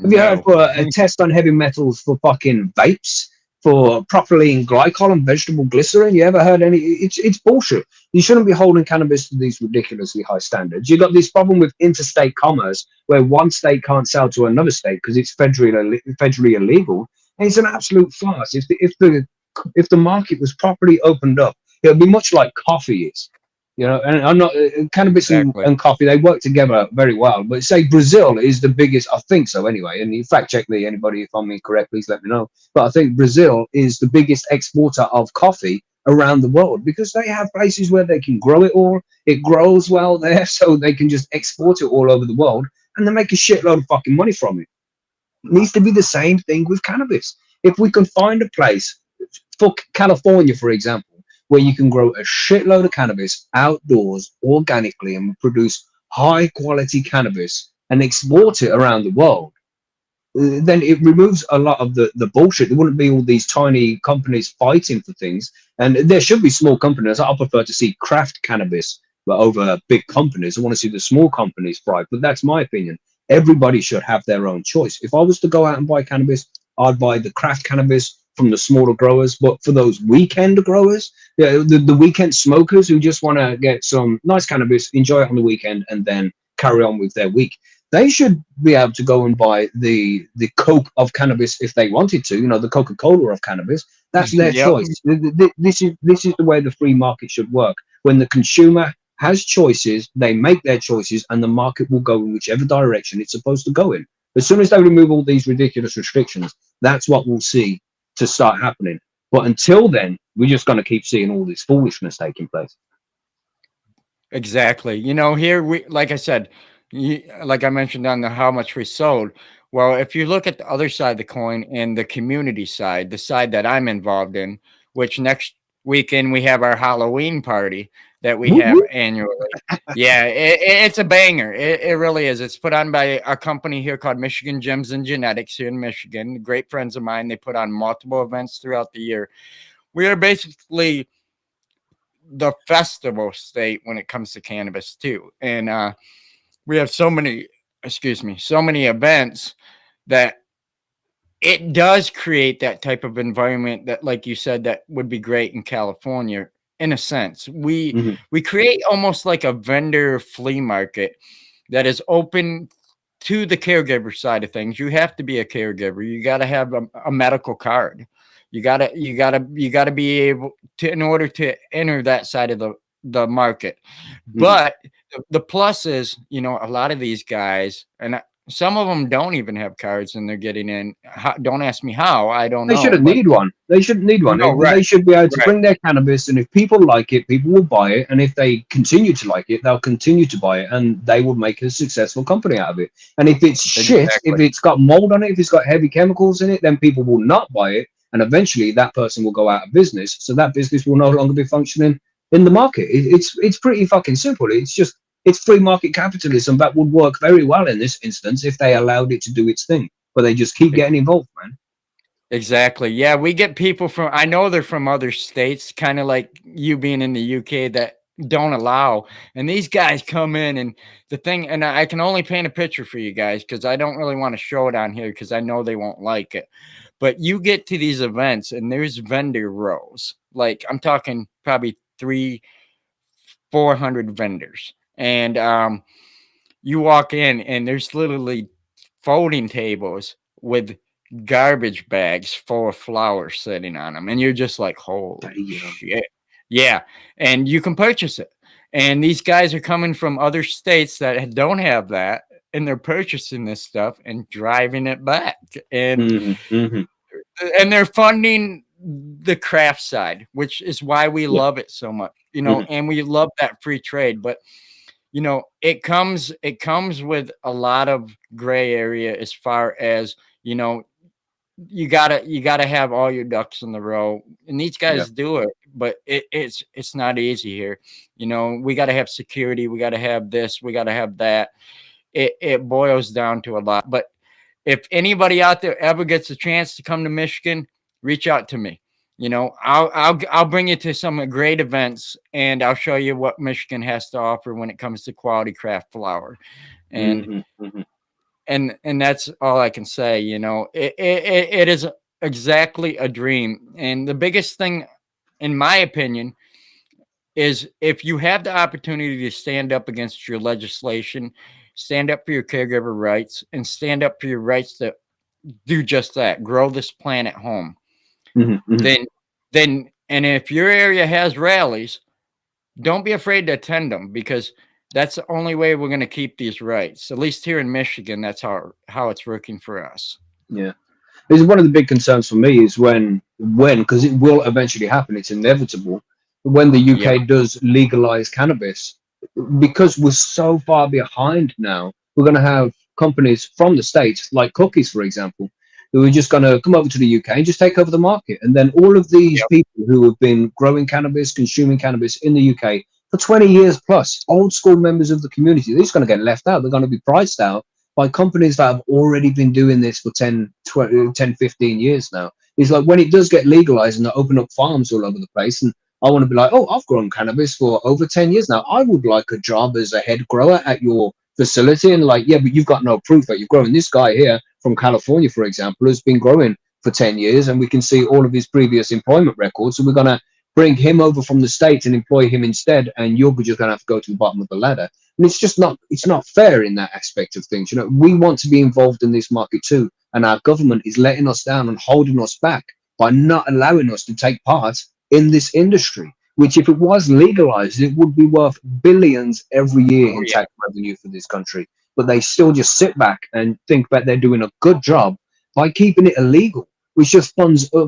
Have you heard no. for a test on heavy metals for fucking vapes, for propylene glycol and vegetable glycerin? You ever heard any? It's bullshit. You shouldn't be holding cannabis to these ridiculously high standards. You got this problem with interstate commerce where one state can't sell to another state because it's federally illegal, and it's an absolute farce. If the market was properly opened up, it would be much like coffee is. And I'm not cannabis Exactly. and coffee. They work together very well. But say Brazil is the biggest. I think so anyway. And you fact check me, anybody, if I'm incorrect, please let me know. But I think Brazil is the biggest exporter of coffee around the world because they have places where they can grow it all. It grows well there, so they can just export it all over the world, and they make a shitload of fucking money from it. It needs to be the same thing with cannabis. If we can find a place for California, for example, where you can grow a shitload of cannabis outdoors organically and produce high quality cannabis and export it around the world, then it removes a lot of the bullshit. There wouldn't be all these tiny companies fighting for things. And there should be small companies. I prefer to see craft cannabis over big companies. I want to see the small companies thrive. But that's my opinion. Everybody should have their own choice. If I was to go out and buy cannabis, I'd buy the craft cannabis from the smaller growers. But for those weekend growers, the weekend smokers who just want to get some nice cannabis, enjoy it on the weekend, and then carry on with their week, they should be able to go and buy the Coke of cannabis if they wanted to. The Coca-Cola of cannabis. That's their Yep. choice. This is the way the free market should work. When the consumer has choices, they make their choices, and the market will go in whichever direction it's supposed to go in. As soon as they remove all these ridiculous restrictions, that's what we'll see to start happening. But until then, we're just going to keep seeing all this foolishness taking place. Exactly. Here we, like I said, like I mentioned on the how much we sold. Well, if you look at the other side of the coin and the community side, the side that I'm involved in, which next weekend we have our Halloween party that we Whoop, have whoop. annually. Yeah, it's a banger. It really is. It's put on by a company here called Michigan Gems and Genetics here in Michigan. Great friends of mine. They put on multiple events throughout the year. We are basically the festival state when it comes to cannabis too, and we have so many events that it does create that type of environment that, like you said, that would be great in California. In a sense, we Mhm. we create almost like a vendor flea market that is open to the caregiver side of things. You have to be a caregiver. You got to have a medical card. You gotta be able to, in order to enter that side of the market. Mhm. But the plus is, a lot of these guys, and some of them don't even have cards, and they're getting in. Don't ask me how. I don't They know, shouldn't but need one. They shouldn't need one. no, They right, should be able to right, bring their cannabis, and if people like it, people will buy it. And if they continue to like it, they'll continue to buy it, and they will make a successful company out of it. And if it's shit, if exactly, it's got mold on it, if it's got heavy chemicals in it, then people will not buy it, and eventually that person will go out of business. So that business will no longer be functioning in the market. It's pretty fucking simple. It's free market capitalism that would work very well in this instance if they allowed it to do its thing. But they just keep e- getting involved, man. exactly. Yeah, we get people from. I know they're from other states, kind of like you being in the UK, that don't allow. And these guys come in, and the thing, and I can only paint a picture for you guys because I don't really want to show it on here because I know they won't like it. But you get to these events, and there's vendor rows. Like I'm talking probably 400 vendors, and you walk in and there's literally folding tables with garbage bags full of flour sitting on them, and you're just like, holy Damn. shit. Yeah, and you can purchase it. And these guys are coming from other states that don't have that, and they're purchasing this stuff and driving it back. Hmm. Hmm. And they're funding the craft side, which is why we Yeah. love it so much, Hmm. and we love that free trade. But it comes with a lot of gray area as far as, you gotta have all your ducks in the row, and these Yeah. guys do it, but it's not easy here. We gotta have security, we gotta have this, we gotta have that. It boils down to a lot. But if anybody out there ever gets a chance to come to Michigan, reach out to me. I'll bring you to some great events, and I'll show you what Michigan has to offer when it comes to quality craft flower. And Hmm. Hmm. and that's all I can say. It is exactly a dream. And the biggest thing, in my opinion, is if you have the opportunity to stand up against your legislation, stand up for your caregiver rights, and stand up for your rights to do just that, grow this plant at home, Hmm. Hmm. then and if your area has rallies, don't be afraid to attend them, because that's the only way we're going to keep these rights. At least here in Michigan, that's how it's working for us. Yeah. Is one of the big concerns for me is when because it will eventually happen, it's inevitable, when the Yep. UK does legalize cannabis, because we're so far behind now. We're going to have companies from the states like cookies, for example, who are just going to come over to the UK and just take over the market, and then all of these Yep. people who have been growing cannabis, consuming cannabis in the UK for 20 years plus, old school members of the community, they're just going to get left out. They're going to be priced out by companies that have already been doing this for 10, 20, 10, 15 years now. It's like when it does get legalized and they open up farms all over the place, and I want to be like, oh, I've grown cannabis for over 10 years now. I would like a job as a head grower at your facility. And like, yeah, but you've got no proof that you're growing. This guy here from California, for example, has been growing for 10 years, and we can see all of his previous employment records. So we're going to bring him over from the States and employ him instead. And you're just going to have to go to the bottom of the ladder. And it's not fair in that aspect of things. We want to be involved in this market too, and our government is letting us down and holding us back by not allowing us to take part in this industry, which if it was legalized, it would be worth billions every year Oh in yeah. tax revenue for this country. But they still just sit back and think that they're doing a good job by keeping it illegal, which just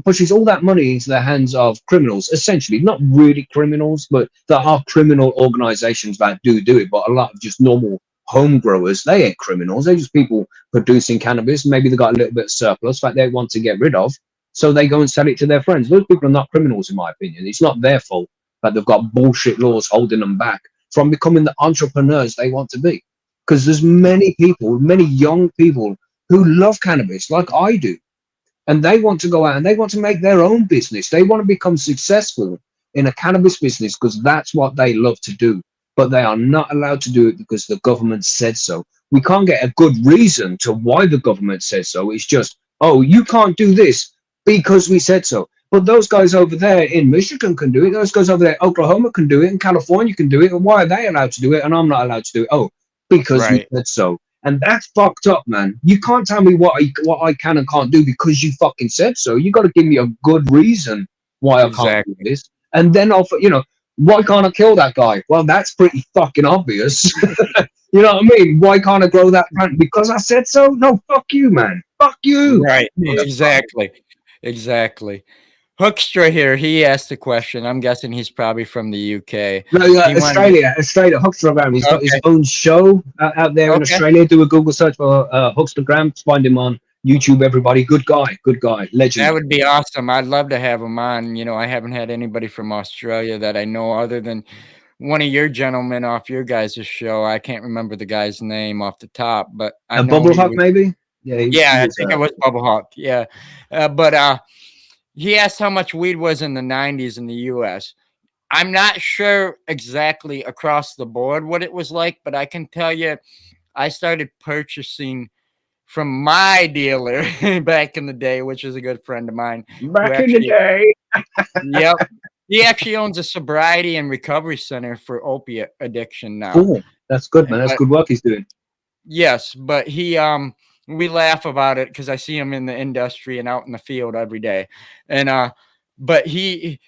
pushes all that money into the hands of criminals, essentially not really criminals, but there are criminal organizations that do it. But a lot of just normal home growers, they ain't criminals. They're just people producing cannabis. Maybe they got a little bit of surplus that they want to get rid of, so they go and sell it to their friends. Those people are not criminals, in my opinion. It's not their fault that they've got bullshit laws holding them back from becoming the entrepreneurs they want to be. Because there's many people, many young people who love cannabis like I do, and they want to go out and they want to make their own business. They want to become successful in a cannabis business because that's what they love to do. But they are not allowed to do it because the government said so. We can't get a good reason to why the government says so. It's just, oh, you can't do this because we said so. But those guys over there in Michigan can do it. Those guys over there, in Oklahoma can do it, and California can do it. And why are they allowed to do it and I'm not allowed to do it? Oh, because we Right. said so. And that's fucked up, man. You can't tell me what I can and can't do because you fucking said so. You got to give me a good reason why I can't do Exactly. this. And then why can't I kill that guy? Well, that's pretty fucking obvious. You know what I mean? Why can't I grow that plant? Because I said so? No, fuck you, man. Fuck you. Right. Motherfucker. Exactly. Exactly. Hoekstra here, he asked a question. I'm guessing he's probably from the UK. No, He wanted Australia, Hookstagram. He's got his Okay. own show out there in Okay. Australia. Do a Google search for Hookstagram. Find him on YouTube, everybody. Good guy, That legend. would be awesome. I'd love to have him on. I haven't had anybody from Australia that I know other than one of your gentlemen off your guys' show. I can't remember the guy's name off the top, but I know Bubble he Hawk, was. maybe? Yeah, he Yeah, I was. think it was Bubble Hawk. Yeah. But he asked how much weed was in the 90s in the US. I'm not sure exactly across the board what it was like, but I can tell you I started purchasing from my dealer back in the day, which is a good friend of mine who Back in the actually, day. yep, he actually owns a sobriety and recovery center for opiate addiction now. Cool. That's good, man. That's But good work he's doing. Yes, but we laugh about it because I see him in the industry and out in the field every day. And but he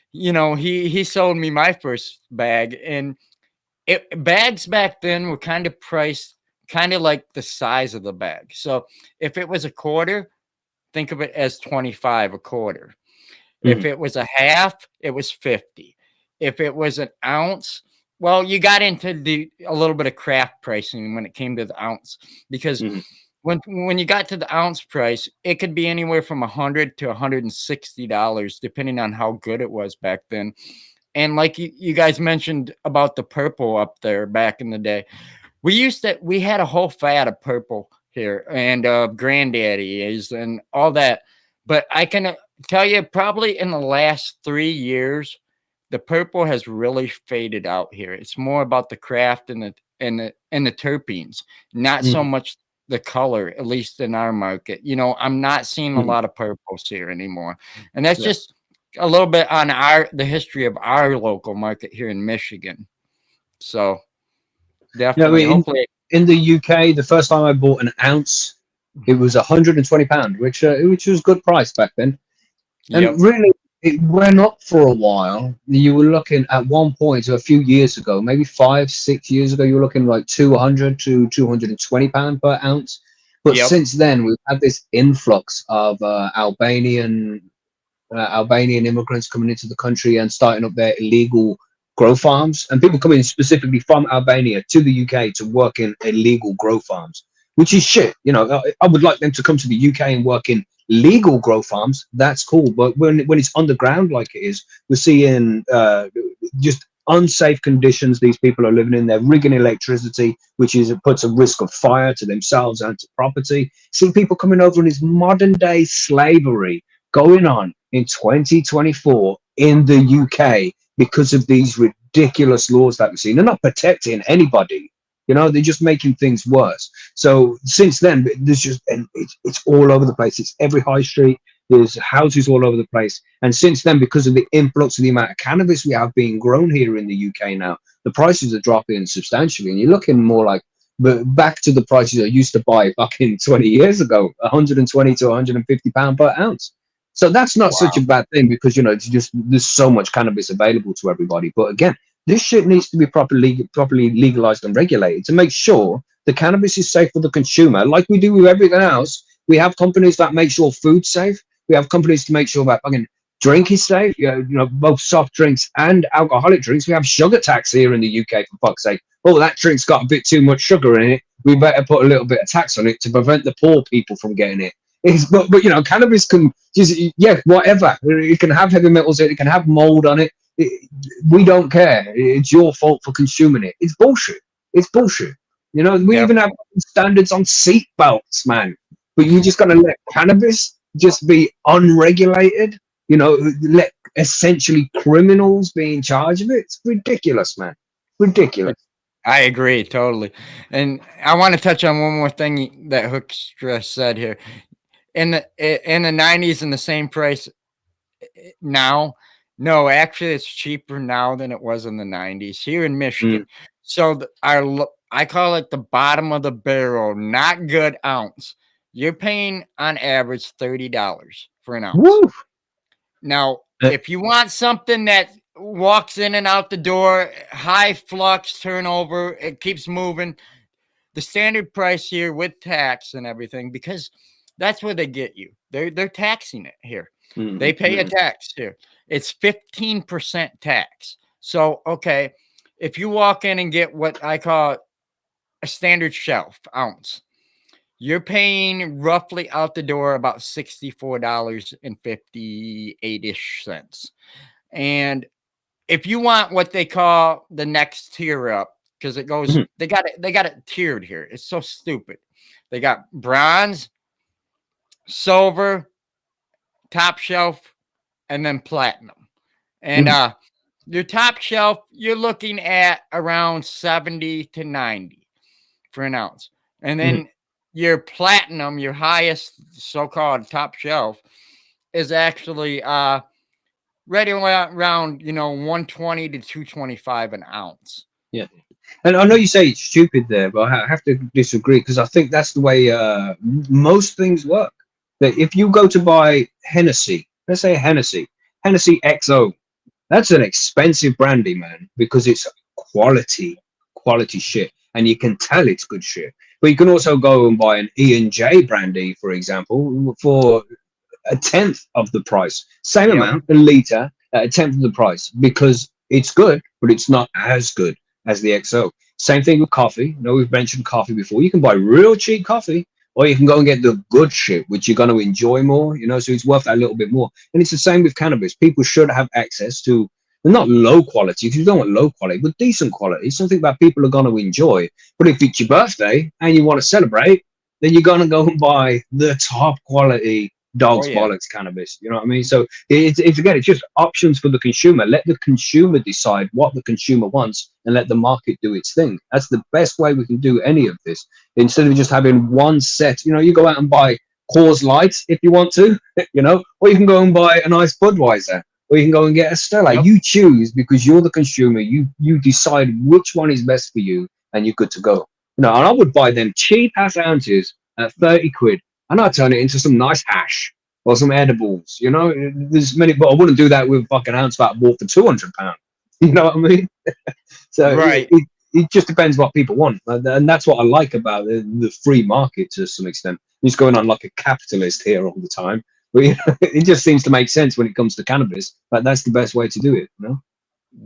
sold me my first bag, and bags back then were kind of priced kind of like the size of the bag. So if it was a quarter, think of it as 25 a quarter. If Mhm, it was a half, it was 50. If it was an ounce, well, you got into a little bit of craft pricing when it came to the ounce, because mhm, when you got to the ounce price, it could be anywhere from $100 to $160, depending on how good it was back then. And like you guys mentioned about the purple up there back in the day, we had a whole fat of purple here, and granddaddy is and all that. But I can tell you, probably in the last 3 years, the purple has really faded out here. It's more about the craft and the terpenes, not so mhm, much the color, at least in our market. I'm not seeing a mhm. lot of purples here anymore. And that's Yeah. just a little bit on the history of our local market here in Michigan. So Yeah, I definitely, mean, hopefully. in the UK, the first time I bought an ounce, it was £120, which was good price back then. Yep. And really, it went up for a while. You were looking at one point, a few years ago, maybe 5, 6 years ago, you were looking like 200 to £220 per ounce. But Yep. since then, we've had this influx of Albanian immigrants coming into the country and starting up their illegal grow farms, and people coming specifically from Albania to the UK to work in illegal grow farms, which is shit. I would like them to come to the UK and work in legal grow farms. That's cool, but when it's underground like it is, we're seeing just unsafe conditions these people are living in. They're rigging electricity, which is it puts a risk of fire to themselves and to property. Seeing people coming over in this modern day slavery going on in 2024 in the UK because of these ridiculous laws that we've seen. They're not protecting anybody. They're just making things worse. So since then, there's just and it's all over the place. It's every high street. There's houses all over the place. And since then, because of the influx of the amount of cannabis we have being grown here in the UK now, the prices are dropping substantially. And you're looking more like back to the prices I used to buy back in 20 years ago, 120 to 150 pound per ounce. So that's not such a Wow. bad thing because it's just there's so much cannabis available to everybody. But again, this shit needs to be properly legalized and regulated to make sure the cannabis is safe for the consumer, like we do with everything else. We have companies that make sure food's safe. We have companies to make sure that fucking drink is safe. Both soft drinks and alcoholic drinks. We have sugar tax here in the UK, for fuck's sake. Oh, that drink's got a bit too much sugar in it. We better put a little bit of tax on it to prevent the poor people from getting it. But cannabis can just whatever. It can have heavy metals in it. It can have mold on it. We don't care. It's your fault for consuming it. It's bullshit. It's bullshit. We even have Definitely. standards on seat belts, man. But you just gonna let cannabis just be unregulated? Let essentially criminals be in charge of it? It's ridiculous, man. Ridiculous. I agree totally. And I want to touch on one more thing that Hoekstra said here. In the 90s and the same price now. No, actually it's cheaper now than it was in the 90s here in Mm. Michigan. So I call it the bottom of the barrel, not good ounce. You're paying on average $30 for an ounce. Woo! Now, Uh, if you want something that walks in and out the door, high flux turnover, it keeps moving, the standard price here with tax and everything, because that's where they get you. They're taxing it here. They mm, pay a mm, tax here. It's 15% tax. So, okay, if you walk in and get what I call a standard shelf ounce, you're paying roughly out the door about $64.58-ish. And if you want what they call the next tier up, because it goes, mm, they got it tiered here. It's so stupid. They got bronze, silver, top shelf, and then platinum. And mm, your top shelf, you're looking at around 70 to 90 for an ounce. And mm. then your platinum, your highest so-called top shelf, is actually right around 120 to 225 an ounce. Yeah. And I know you say it's stupid there, but I have to disagree because I think that's the way most things work. That if you go to buy Hennessy, let's say Hennessy XO, that's an expensive brandy, man, because it's quality shit, and you can tell it's good shit. But you can also go and buy an E&J brandy, for example, for a tenth of the price, same Yep. amount, a liter at a tenth of the price, because it's good, but it's not as good as the XO. Same thing with coffee. I know we've mentioned coffee before. You can buy real cheap coffee, or you can go and get the good shit, which you're going to enjoy more. So it's worth that little bit more. And it's the same with cannabis. People should have access to not low quality, because you don't want low quality, but decent quality, something that people are going to enjoy. But if it's your birthday and you want to celebrate, then you're going to go and buy the top quality Oh dog's yeah. bollocks cannabis. You know what I mean? So it's again, it's just options for the consumer. Let the consumer decide what the consumer wants, and let the market do its thing. That's the best way we can do any of this. Instead of just having one set, you go out and buy Coors Light if you want to, or you can go and buy a nice Budweiser, or you can go and get a Stella. Yep. You choose, because you're the consumer. You decide which one is best for you, and you're good to go. And I would buy them cheap ass ounces at 30 quid, and I'd turn it into some nice hash or some edibles. There's many, but I wouldn't do that with fucking ounce fat bought for £200. You know what I mean? So Right. it just depends what people want, and that's what I like about the free market to some extent. He's going on like a capitalist here all the time, but it just seems to make sense when it comes to cannabis. But that's the best way to do it.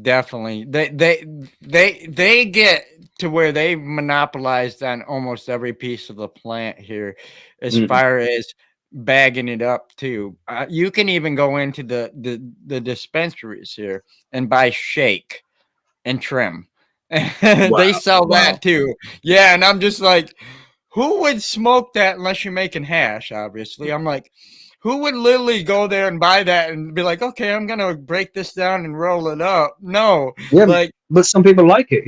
Definitely. They get to where they've monopolized on almost every piece of the plant here, as Mhm. far as bagging it up too. You can even go into the dispensaries here and buy shake and trim. They Wow, sell wow. that too. Yeah, and I'm just like, who would smoke that unless you're making hash? Obviously, I'm like, who would literally go there and buy that and be like, okay, I'm gonna break this down and roll it up? No, Yeah, like but some people like it.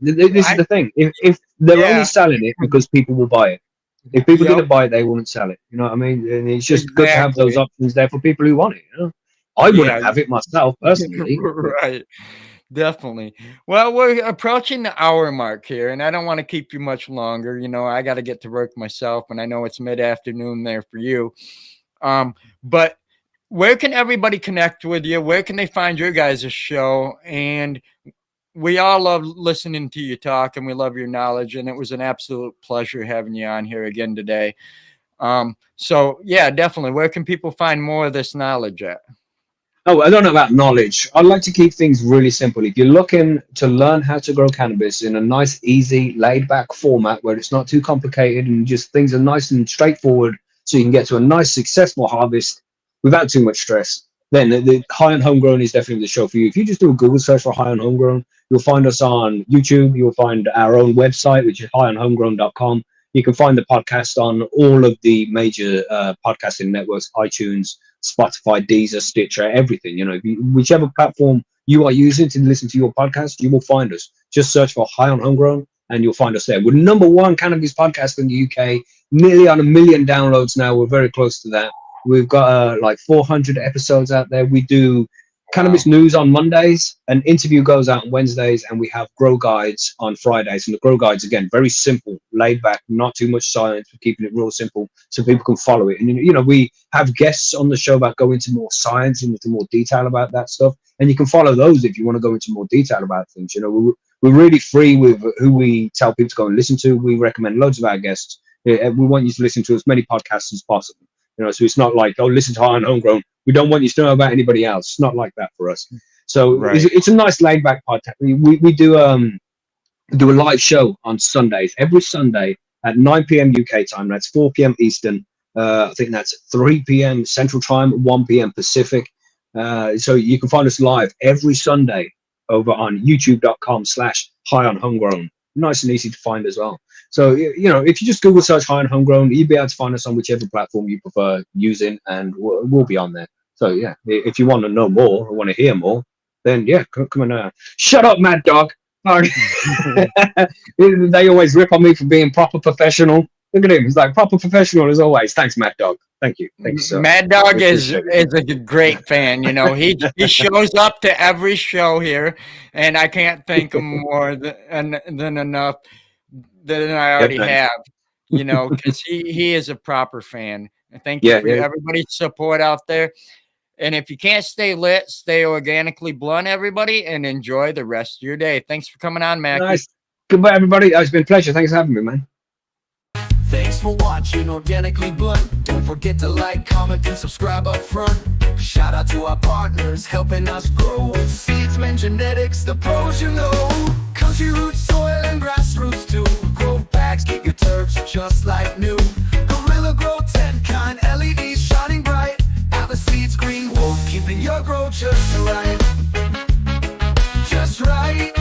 This is I, the thing. If they're only yeah, selling it because people will buy it. If people yep, didn't buy it, they wouldn't sell it. You know what I mean? And it's just good to have those exactly, options there for people who want it. I yeah, wouldn't have it myself personally, but right. Definitely. Well, we're approaching the hour mark here, and I don't want to keep you much longer. I got to get to work myself, and I know it's mid-afternoon there for you. But where can everybody connect with you? Where can they find your guys' show? And we all love listening to you talk, and we love your knowledge. And it was an absolute pleasure having you on here again today. So yeah, definitely. Where can people find more of this knowledge at? oh, I don't know about knowledge. I'd like to keep things really simple. If you're looking to learn how to grow cannabis in a nice, easy, laid back format where it's not too complicated and just things are nice and straightforward, so you can get to a nice, successful harvest without too much stress, then the High on Homegrown is definitely the show for you. If you just do a Google search for High on Homegrown, you'll find us on YouTube. You'll find our own website, which is highonhomegrown.com. You can find the podcast on all of the major podcasting networks: iTunes, Spotify, Deezer, Stitcher, everything. Whichever platform you are using to listen to your podcast, you will find us. Just search for High on Homegrown, and you'll find us there. We're number one cannabis podcast in the UK, nearly on 1 million downloads now. We're very close to that. We've got like 400 episodes out there. We do cannabis Wow. news on Mondays, an interview goes out on Wednesdays, and we have grow guides on Fridays. And the grow guides, again, very simple, laid back, not too much science. We're keeping it real simple so people can follow it. And we have guests on the show that go into more science and into more detail about that stuff. And you can follow those if you want to go into more detail about things. We're really free with who we tell people to go and listen to. We recommend loads of our guests. We want you to listen to as many podcasts as possible. So it's not like, oh, listen to High and Homegrown. We don't want you to know about anybody else. It's not like that for us. So Right. it's a nice laid back podcast. We do a live show on Sundays, every Sunday at 9 p.m. UK time. That's 4 p.m. Eastern. I think that's 3 p.m. Central Time, 1 p.m. Pacific. So you can find us live every Sunday over on youtube.com/High on Homegrown. Nice and easy to find as well. So, if you just Google search High on Homegrown, you'll be able to find us on whichever platform you prefer using, and we'll be on there. So, yeah, if you want to know more or want to hear more, then, yeah, come on. Shut up, Mad Dog. They always rip on me for being proper professional. Look at him. He's like, proper professional as always. Thanks, Mad Dog. Thank you. Thank you, sir. Mad Dog We is appreciate it. a great fan. You know, he shows up to every show here, and I can't thank him more than enough than I Yeah, already thanks. have. You know, because he is a proper fan. And thank you Yeah, for yeah. everybody's support out there. And if you can't stay lit, stay organically blunt, everybody, and enjoy the rest of your day. Thanks for coming on, Macky. Nice. Goodbye, everybody. It's been a pleasure. Thanks for having me, man. Thanks for watching Organically Blunt. Don't forget to like, comment, and subscribe up front. Shout out to our partners helping us grow. Seedsman Genetics, the pros you know. Country roots, soil, and grassroots too. Grove bags, keep your turfs just like new. Gorilla Grow 10 kind, LEDs shining bright. Atlas Seeds, Green Wolf, keeping your grow just right. Just right.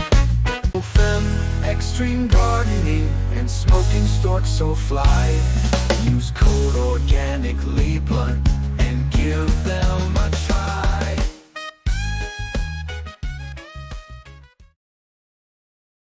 Extreme gardening and smoking storks so fly. Use code Organically Blunt and give them